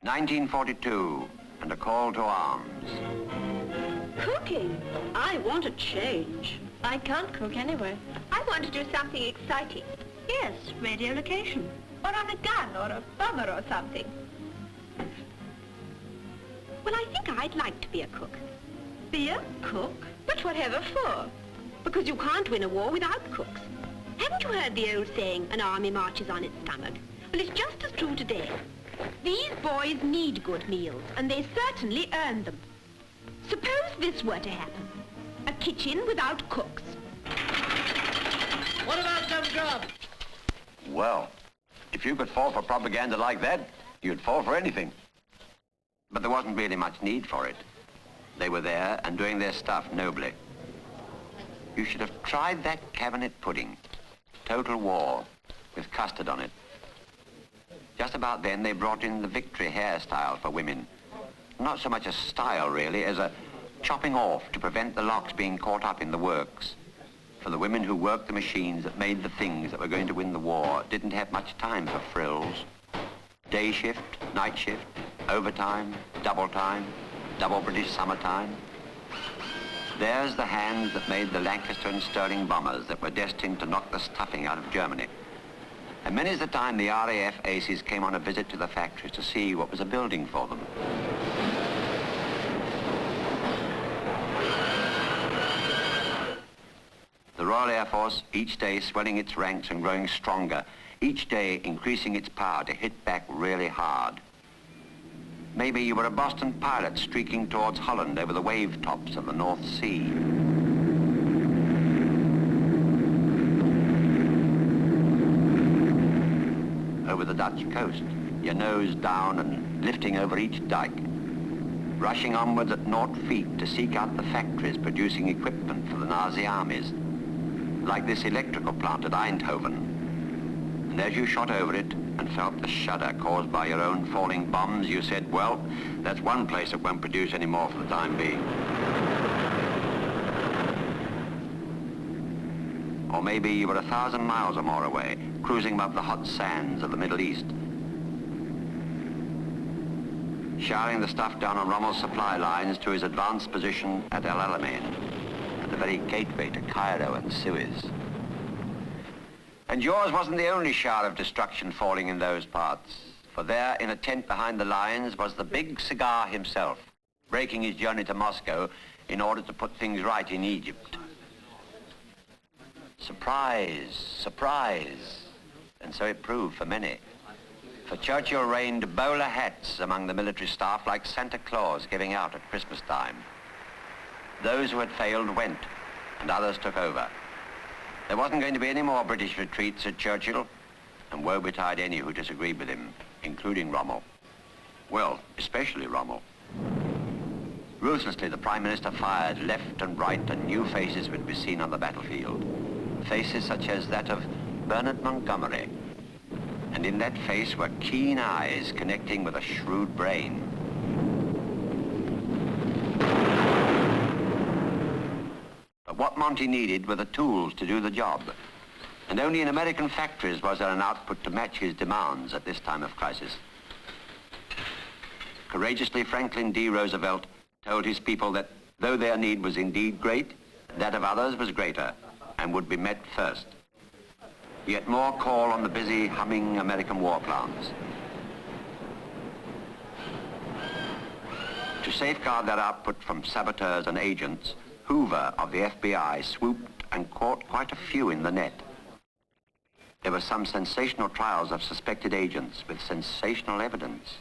1942, and a call to arms. Cooking? I want a change. I can't cook anyway. I want to do something exciting. Yes, radio location. Or on a gun or a bomber or something. Well, I think I'd like to be a cook. Be a cook? But whatever for? Because you can't win a war without cooks. Haven't you heard the old saying, an army marches on its stomach? Well, it's just as true today. These boys need good meals, and they certainly earn them. Suppose this were to happen. A kitchen without cooks. What about some grub? Well, if you could fall for propaganda like that, you'd fall for anything. But there wasn't really much need for it. They were there and doing their stuff nobly. You should have tried that cabinet pudding. Total war, with custard on it. Just about then, they brought in the victory hairstyle for women. Not so much a style, really, as a chopping off to prevent the locks being caught up in the works. For the women who worked the machines that made the things that were going to win the war didn't have much time for frills. Day shift, night shift, overtime, double British summertime. There's the hands that made the Lancaster and Stirling bombers that were destined to knock the stuffing out of Germany. And many's the time the R.A.F. aces came on a visit to the factories to see what was a building for them. The Royal Air Force, each day swelling its ranks and growing stronger, each day increasing its power to hit back really hard. Maybe you were a Boston pilot streaking towards Holland over the wave tops of the North Sea. Over the Dutch coast, your nose down and lifting over each dike. Rushing onwards at 0 feet to seek out the factories producing equipment for the Nazi armies. Like this electrical plant at Eindhoven. And as you shot over it and felt the shudder caused by your own falling bombs, you said, well, that's one place that won't produce any more for the time being. Or maybe you were 1,000 miles or more away, cruising above the hot sands of the Middle East. Showering the stuff down on Rommel's supply lines to his advanced position at Alamein, the very gateway to Cairo and Suez. And yours wasn't the only shower of destruction falling in those parts, for there in a tent behind the lines was the big cigar himself, breaking his journey to Moscow in order to put things right in Egypt. Surprise, surprise, and so it proved for many. For Churchill rained bowler hats among the military staff like Santa Claus giving out at Christmas time. Those who had failed went, and others took over. There wasn't going to be any more British retreat, said Churchill, and woe betide any who disagreed with him, including Rommel. Well, especially Rommel. Ruthlessly, the Prime Minister fired left and right, and new faces would be seen on the battlefield. Faces such as that of Bernard Montgomery. And in that face were keen eyes connecting with a shrewd brain. But what Monty needed were the tools to do the job. And only in American factories was there an output to match his demands at this time of crisis. Courageously, Franklin D. Roosevelt told his people that though their need was indeed great, that of others was greater and would be met first. Yet more call on the busy, humming American war plants. To safeguard that output from saboteurs and agents, Hoover of the FBI swooped and caught quite a few in the net. There were some sensational trials of suspected agents with sensational evidence.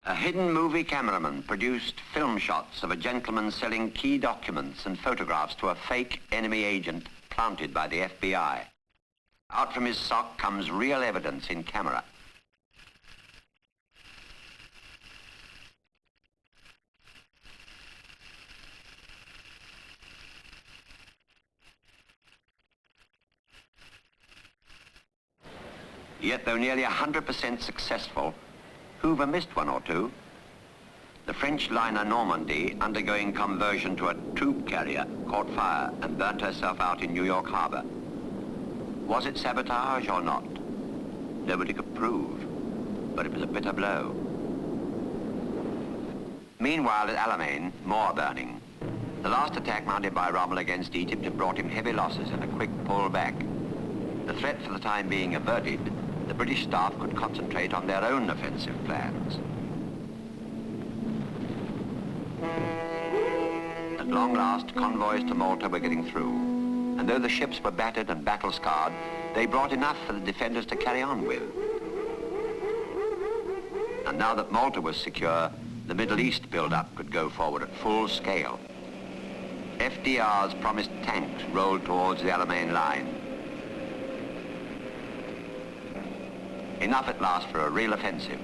A hidden movie cameraman produced film shots of a gentleman selling key documents and photographs to a fake enemy agent planted by the FBI. Out from his sock comes real evidence in camera. Yet, though nearly 100% successful, Hoover missed one or two. The French liner Normandy, undergoing conversion to a troop carrier, caught fire and burnt herself out in New York Harbor. Was it sabotage or not? Nobody could prove, but it was a bitter blow. Meanwhile, at Alamein, more burning. The last attack mounted by Rommel against Egypt had brought him heavy losses and a quick pull back. The threat for the time being averted, the British staff could concentrate on their own offensive plans. At long last, convoys to Malta were getting through, and though the ships were battered and battle-scarred, they brought enough for the defenders to carry on with. And now that Malta was secure, the Middle East build-up could go forward at full scale. FDR's promised tanks rolled towards the Alamein line. Enough at last for a real offensive.